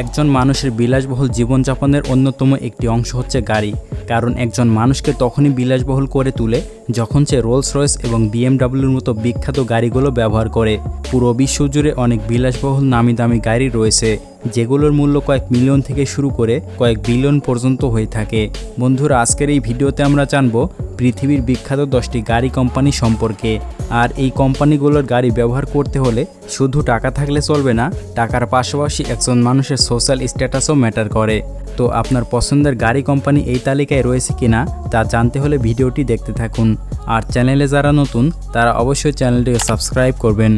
একজন মানুষের বিলাসবহুল জীবনযাপনের অন্যতম একটি অংশ হচ্ছে গাড়ি। কারণ একজন মানুষকে তখনই বিলাসবহুল করে তোলে যখন সে রোলস রয়েস এবং বিএমডাব্লিউর মতো বিখ্যাত গাড়িগুলো ব্যবহার করে। পুরো বিশ্ব জুড়ে অনেক বিলাসবহুল নামি দামি গাড়ি রয়েছে, যেগুলোর মূল্য কয়েক মিলিয়ন থেকে শুরু করে কয়েক বিলিয়ন পর্যন্ত হয়ে থাকে। বন্ধুরা, আজকের এই ভিডিওতে আমরা জানব পৃথিবীর বিখ্যাত 10টি গাড়ি কোম্পানি সম্পর্কে। আর এই কোম্পানিগুলোর গাড়ি ব্যবহার করতে হলে শুধু টাকা থাকলে চলবে না, টাকার পাশাপাশি একজন মানুষের সোশ্যাল স্ট্যাটাসও ম্যাটার করে। তো আপনার পছন্দের গাড়ি কোম্পানি এই তালিকায় রয়েছে কিনা তা জানতে হলে ভিডিওটি দেখতে থাকুন। আর চ্যানেলে যারা নতুন তারা অবশ্যই চ্যানেলটিকে সাবস্ক্রাইব করবেন।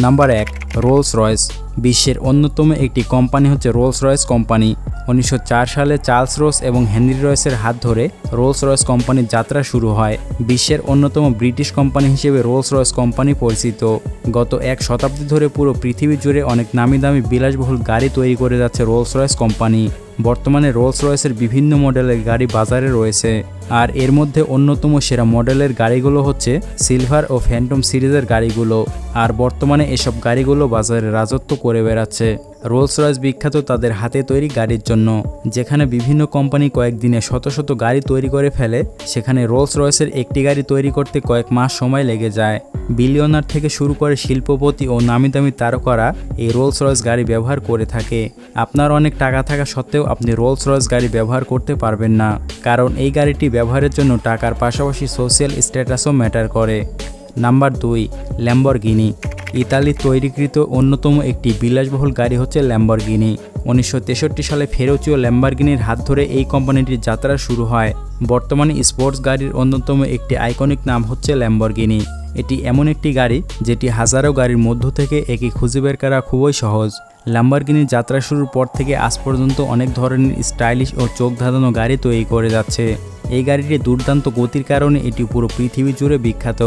Number 1, Rolls Royce. বিশ্বের অন্যতম একটি কোম্পানি হচ্ছে রোলস রয়েস কোম্পানি। 1904 সালে চার্লস রোস এবং হেনরি রয়েসের হাত ধরে রোলস রয়েস কোম্পানির যাত্রা শুরু হয়। বিশ্বের অন্যতম ব্রিটিশ কোম্পানি হিসেবে রোলস রয়েস কোম্পানি পরিচিত। গত এক শতাব্দী ধরে পুরো পৃথিবী জুড়ে অনেক নামি দামি বিলাসবহুল গাড়ি তৈরি করে যাচ্ছে রোলস রয়েস কোম্পানি। বর্তমানে রোলস রয়েসের বিভিন্ন মডেলের গাড়ি বাজারে রয়েছে। আর এর মধ্যে অন্যতম সেরা মডেলের গাড়িগুলো হচ্ছে সিলভার ও ফ্যান্টম সিরিজের গাড়িগুলো। আর বর্তমানে এসব গাড়িগুলো বাজারে রাজত্ব করে বেড়াচ্ছে। রোলস রয়েস বিখ্যাত তাদের হাতে তৈরি গাড়ির জন্য। যেখানে বিভিন্ন কোম্পানি কয়েকদিনে শত শত গাড়ি তৈরি করে ফেলে, সেখানে রোলস রয়েসের একটি গাড়ি তৈরি করতে কয়েক মাস সময় লেগে যায়। বিলিয়নার থেকে শুরু করে শিল্পপতি ও নামি দামি তারকারা এই রোলস রয়েস গাড়ি ব্যবহার করে থাকে। আপনার অনেক টাকা থাকা সত্ত্বেও আপনি রোলস রয়েস গাড়ি ব্যবহার করতে পারবেন না, কারণ এই গাড়িটি ব্যবহারের জন্য টাকার পাশাপাশি সোশ্যাল স্ট্যাটাসও ম্যাটার করে। Number 2, Lamborghini. ইতালি তৈরিকৃত অন্যতম একটি বিলাসবহুল গাড়ি হচ্ছে ল্যাম্বরগিনি। 1963 সালে ফেরুচিও ল্যাম্বরগিনির হাত ধরে এই কোম্পানিটির যাত্রা শুরু হয়। বর্তমানে স্পোর্টস গাড়ির অন্যতম একটি আইকনিক নাম হচ্ছে ল্যাম্বরগিনি। এটি এমন একটি গাড়ি যেটি হাজারো গাড়ির মধ্য থেকে একই খুঁজে বের করা খুবই সহজ। ল্যাম্বরগিনির যাত্রা শুরুর পর থেকে আজ পর্যন্ত অনেক ধরনের স্টাইলিশ ও চোখ ধাঁধানো গাড়ি তৈরি করে যাচ্ছে। এই গাড়িটি দুর্দান্ত গতির কারণে এটি পুরো পৃথিবী জুড়ে বিখ্যাত।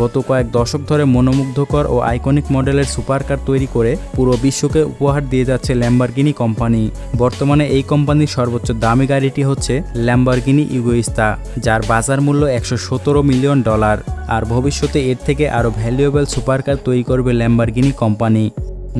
গত কয়েক দশক ধরে মনোমুগ্ধকর ও আইকনিক মডেলের সুপারকার তৈরি করে পুরো বিশ্বকে উপহার দিয়ে যাচ্ছে ল্যাম্বরগিনি কোম্পানি। বর্তমানে এই কোম্পানির সর্বোচ্চ দামি গাড়িটি হচ্ছে ল্যাম্বরগিনি ইগোইস্তা, যার বাজার মূল্য $117 মিলিয়ন। আর ভবিষ্যতে এর থেকে আরও ভ্যালুয়েবল সুপারকার তৈরি করবে ল্যাম্বরগিনি কোম্পানি।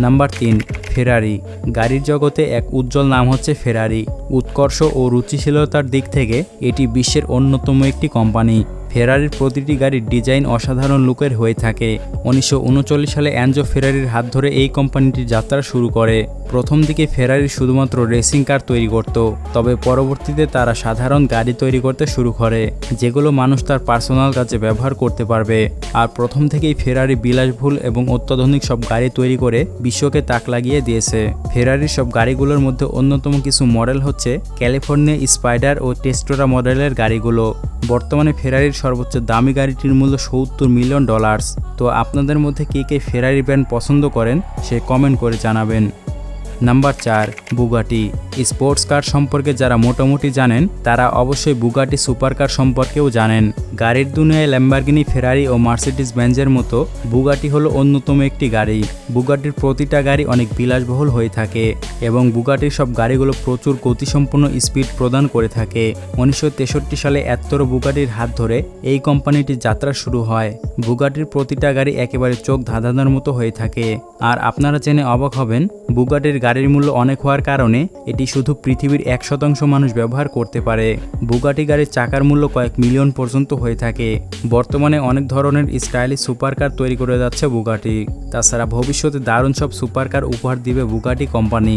নাম্বার 3, ফেরারি। গাড়ির জগতে এক উজ্জ্বল নাম হচ্ছে ফেরারি। উৎকর্ষ ও রুচিশীলতার দিক থেকে এটি বিশ্বের অন্যতম একটি কোম্পানি। ফেরারির প্রতিটি গাড়ির ডিজাইন অসাধারণ লুকের হয়ে থাকে। 1939 সালে এনজো ফেরারির হাত ধরে এই কোম্পানিটির যাত্রা শুরু করে। প্রথম দিকে ফেরারি শুধুমাত্র রেসিং কার তৈরি করত, তবে পরবর্তীতে তারা সাধারণ গাড়ি তৈরি করতে শুরু করে, যেগুলো মানুষ তার পার্সোনাল কাজে ব্যবহার করতে পারবে। আর প্রথম থেকেই ফেরারি বিলাসবহুল এবং অত্যাধুনিক সব গাড়ি তৈরি করে বিশ্বকে তাক লাগিয়ে দিয়েছে। ফেরারির সব গাড়িগুলোর মধ্যে অন্যতম কিছু মডেল হচ্ছে ক্যালিফোর্নিয়া স্পাইডার ও টেস্টোরা মডেলের গাড়িগুলো। বর্তমানে ফেরারির সর্বোচ্চ দামি গাড়িটির মূল্য $70 মিলিয়ন। তো আপনাদের মধ্যে কে কে ফেরারি ব্র্যান্ড পছন্দ করেন সে কমেন্ট করে জানাবেন। Number 4, Bugatti. স্পোর্টস কার সম্পর্কে যারা মোটামুটি জানেন তারা অবশ্যই বুগাটি সুপারকার সম্পর্কেও জানেন। গাড়ির দুনিয়ায় ল্যাম্বরগিনি, ফেরারি ও মার্সিডিজ বেঞ্জের মতো বুগাটি হলো অন্যতম একটি গাড়ি। বুগাটির প্রতিটা গাড়ি অনেক বিলাসবহুল হয়ে থাকে এবং বুগাটির সব গাড়িগুলো প্রচুর গতিসম্পন্ন স্পিড প্রদান করে থাকে। 1963 সালে এত্তরো বুগাটির হাত ধরে এই কোম্পানিটির যাত্রা শুরু হয়। বুগাটির প্রতিটা গাড়ি একেবারে চোখ ধাঁধানোর মতো হয়ে থাকে। আর আপনারা জেনে অবাক হবেন, বুগাটির গাড়ির মূল্য অনেক হওয়ার কারণে এটি শুধু পৃথিবীর 1% মানুষ ব্যবহার করতে পারে। বুগাটি গাড়ির চাকার মূল্য কয়েক মিলিয়ন পর্যন্ত হয়ে থাকে। বর্তমানে অনেক ধরনের স্টাইলিশ সুপারকার তৈরি করে যাচ্ছে বুগাটি। তাছাড়া ভবিষ্যতে দারুণ সব সুপারকার উপহার দিবে Bugatti company.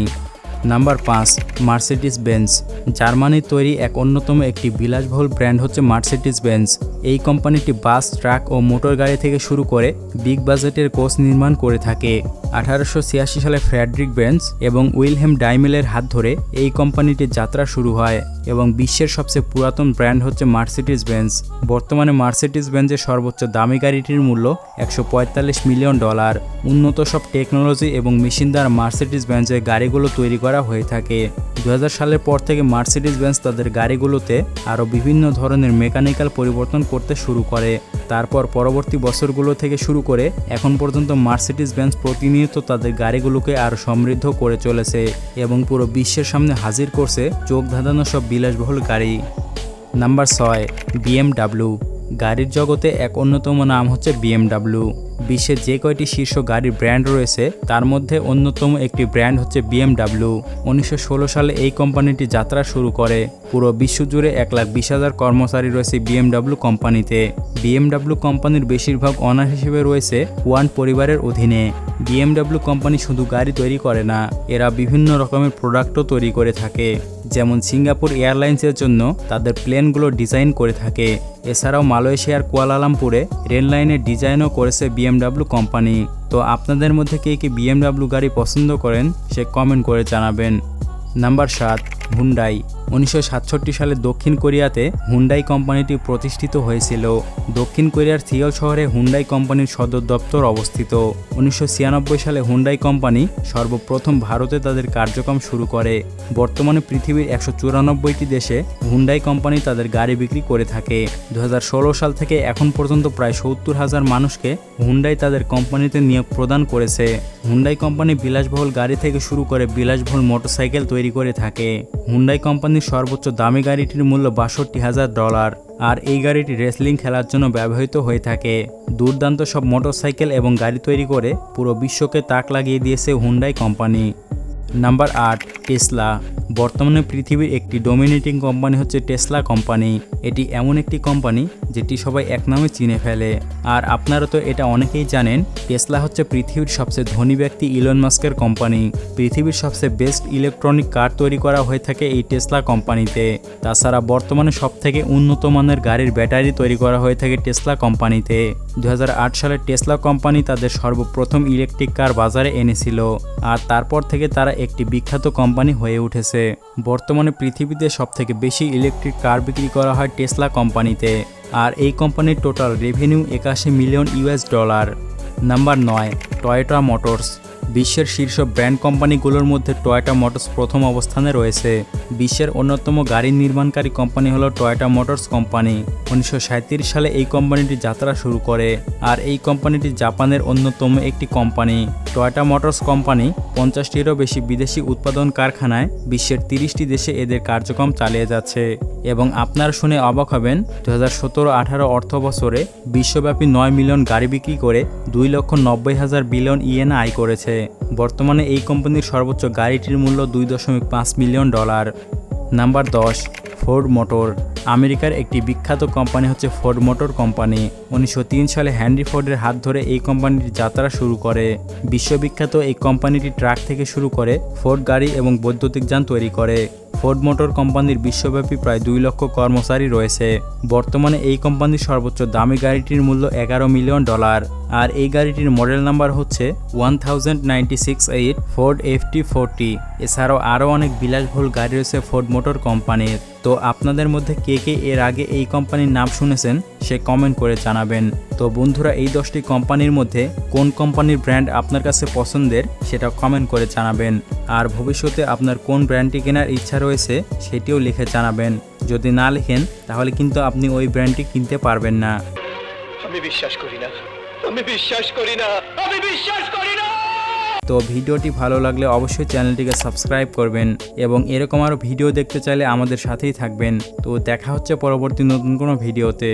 Number 5, Mercedes Benz. জার্মানির তৈরি এক অন্যতম একটি বিলাসবহুল ব্র্যান্ড হচ্ছে মার্সিডিজ বেঞ্জ। এই কোম্পানিটি বাস, ট্রাক ও মোটর গাড়ি থেকে শুরু করে বিগ বাজেটের কোচ নির্মাণ করে থাকে। 1886 সালে ফ্রেডরিক বেঞ্জ এবং উইলহেম ডাইমেলের হাত ধরে এই কোম্পানিটির যাত্রা শুরু হয় এবং বিশ্বের সবচেয়ে পুরাতন ব্র্যান্ড হচ্ছে মার্সিডিজ বেঞ্জ। বর্তমানে মার্সিডিজ বেঞ্জের সর্বোচ্চ দামি গাড়িটির মূল্য $145 মিলিয়ন। উন্নত সব টেকনোলজি এবং মেশিন দ্বারা মার্সিডিজ বেঞ্জের গাড়িগুলো তৈরি করা হয়ে থাকে। 2000 সালের পর থেকে মার্সিডিজ বেঞ্জ তাদের গাড়িগুলোতে আরও বিভিন্ন ধরনের মেকানিক্যাল পরিবর্তন করতে শুরু করে। তারপর পরবর্তী বছরগুলো থেকে শুরু করে এখন পর্যন্ত মার্সিডিজ বেঞ্জ প্রতিনিয়ত তাদের গাড়িগুলোকে আরও সমৃদ্ধ করে চলেছে এবং পুরো বিশ্বের সামনে হাজির করছে চোখ ধাঁধানো সব বিলাসবহুল গাড়ি। Number 6, BMW. গাড়ির জগতে এক অন্যতম নাম হচ্ছে বিএমডাব্লিউ। বিশ্বের যে কয়টি শীর্ষ গাড়ির ব্র্যান্ড রয়েছে তার মধ্যে অন্যতম একটি ব্র্যান্ড হচ্ছে BMW। 1916 সালে এই কোম্পানিটি যাত্রা শুরু করে। পুরো বিশ্বজুড়ে 1,20,000 কর্মচারী রয়েছে BMW কোম্পানিতে। BMW কোম্পানির বেশিরভাগ অনার হিসেবে রয়েছে ওয়ান পরিবারের অধীনে। BMW কোম্পানি শুধু গাড়ি তৈরি করে না, এরা বিভিন্ন রকমের প্রোডাক্টও তৈরি করে থাকে। যেমন সিঙ্গাপুর এয়ারলাইন্সের জন্য তাদের প্লেনগুলো ডিজাইন করে থাকে। এছাড়াও মালয়েশিয়ার কুয়ালালামপুরে রেল লাইনের ডিজাইনও করেছে BMW কোম্পানি। তো আপনাদের মধ্যে কে কি BMW গাড়ি পছন্দ করেন সে কমেন্ট করে জানাবেন। Number 7, Hyundai. 1967 সালে দক্ষিণ কোরিয়াতে হুন্ডাই কোম্পানিটি প্রতিষ্ঠিত হয়েছিল। দক্ষিণ কোরিয়ার সিওল শহরে হুন্ডাই কোম্পানির সদর দপ্তর অবস্থিত। 1996 সালে হুন্ডাই কোম্পানি সর্বপ্রথম ভারতে তাদের কার্যক্রম শুরু করে। বর্তমানে পৃথিবীর 194টি দেশে হুন্ডাই কোম্পানি তাদের গাড়ি বিক্রি করে থাকে। 2016 সাল থেকে এখন পর্যন্ত প্রায় 70,000 মানুষকে হুন্ডাই তাদের কোম্পানিতে নিয়োগ প্রদান করেছে। হুন্ডাই কোম্পানি বিলাসবহুল গাড়ি থেকে শুরু করে বিলাসবহুল মোটরসাইকেল তৈরি করে থাকে। হুন্ডাই কোম্পানির সর্বোচ্চ দামি গাড়িটির মূল্য $62,000, আর এই গাড়িটি রেসলিং খেলার জন্য ব্যবহৃত হয়ে থাকে। দুর্দান্ত সব মোটরসাইকেল এবং গাড়ি তৈরি করে পুরো বিশ্বকে তাক লাগিয়ে দিয়েছে হুন্ডাই কোম্পানি। Number 8, Tesla. বর্তমানে পৃথিবীর একটি ডমিনেটিং কোম্পানি হচ্ছে টেসলা কোম্পানি। এটি এমন একটি কোম্পানি যেটি সবাই এক নামে চিনে ফেলে। আর আপনারা তো এটা অনেকেই জানেন, টেসলা হচ্ছে পৃথিবীর সবচেয়ে ধনী ব্যক্তি ইলন মাস্কের কোম্পানি। পৃথিবীর সবচেয়ে বেস্ট ইলেকট্রনিক কার তৈরি করা হয়ে থাকে এই টেসলা কোম্পানিতে। তাছাড়া বর্তমানে সবথেকে উন্নত মানের গাড়ির ব্যাটারি তৈরি করা হয়ে থাকে টেসলা কোম্পানিতে। 2008 সালে টেসলা কোম্পানি তাদের সর্বপ্রথম ইলেকট্রিক কার বাজারে এনেছিল, আর তারপর থেকে তারা একটি বিখ্যাত কোম্পানি হয়ে উঠেছে। বর্তমানে পৃথিবীতে সবথেকে বেশি ইলেকট্রিক কার বিক্রি করা হয় টেসলা কোম্পানিতে, আর এই কোম্পানির total revenue $81 million. Number 9, Toyota motors. বিশ্বের শীর্ষ ব্র্যান্ড কোম্পানিগুলোর মধ্যে টয়োটা মোটরস প্রথম অবস্থানে রয়েছে। বিশ্বের অন্যতম গাড়ি নির্মাণকারী কোম্পানি হলো টয়োটা মোটরস কোম্পানি। 1937 সালে এই কোম্পানিটি যাত্রা শুরু করে, আর এই কোম্পানিটি জাপানের অন্যতম একটি কোম্পানি। টয়োটা মোটরস কোম্পানি 50টিরও বেশি বিদেশি উৎপাদন কারখানায় বিশ্বের 30টি দেশে এদের কার্যক্রম চালিয়ে যাচ্ছে। এবং আপনারা শুনে অবাক হবেন, 2017-18 অর্থ বছরে বিশ্বব্যাপী 9 মিলিয়ন গাড়ি বিক্রি করে 2,90,000 বিলিয়ন ইয়েন আয় করেছে। বর্তমানে এই কোম্পানির সর্বোচ্চ গাড়িটির মূল্য $2.5 মিলিয়ন। Number 10, Ford motor. আমেরিকার একটি বিখ্যাত কোম্পানি হচ্ছে ফোর্ড মোটর কোম্পানি। 1903 সালে হেনরি ফোর্ডের হাত ধরে এই কোম্পানিটি যাত্রা শুরু করে। বিশ্ববিখ্যাত এই কোম্পানিটি ট্রাক থেকে শুরু করে ফোর্ড গাড়ি এবং বৈদ্যুতিক যান তৈরি করে। ফোর্ড মোটর কোম্পানির বিশ্বব্যাপী প্রায় 2 লক্ষ কর্মচারী রয়েছে। বর্তমানে এই কোম্পানির সর্বোচ্চ দামি গাড়িটির মূল্য $11 মিলিয়ন, আর এই গাড়িটির মডেল নাম্বার হচ্ছে 1096 ফোর্ড FT40। এছাড়াও আরও অনেক বিলাসবহুল গাড়ি রয়েছে ফোর্ড মোটর কোম্পানির। তো আপনাদের মধ্যে কে কে এর আগে এই কোম্পানির নাম শুনেছেন সে কমেন্ট করে জানাবেন। তো বন্ধুরা, এই 10টি কোম্পানির মধ্যে কোন কোম্পানির ব্র্যান্ড আপনার কাছে পছন্দের সেটা কমেন্ট করে জানাবেন। আর ভবিষ্যতে আপনার কোন ব্র্যান্ডটি কেনার ইচ্ছা রয়েছে সেটিও লিখে জানাবেন। যদি না লিখেন তাহলে কিন্তু আপনি ওই ব্র্যান্ডটি কিনতে পারবেন না। আমি বিশ্বাস করি না, আমি বিশ্বাস করি না, আমি বিশ্বাস করি না। তো ভিডিওটি ভালো লাগলে অবশ্যই চ্যানেলটিকে সাবস্ক্রাইব করবেন, এবং এরকম আরও ভিডিও দেখতে চাইলে আমাদের সাথেই থাকবেন। তো দেখা হচ্ছে পরবর্তী নতুন কোনো ভিডিওতে।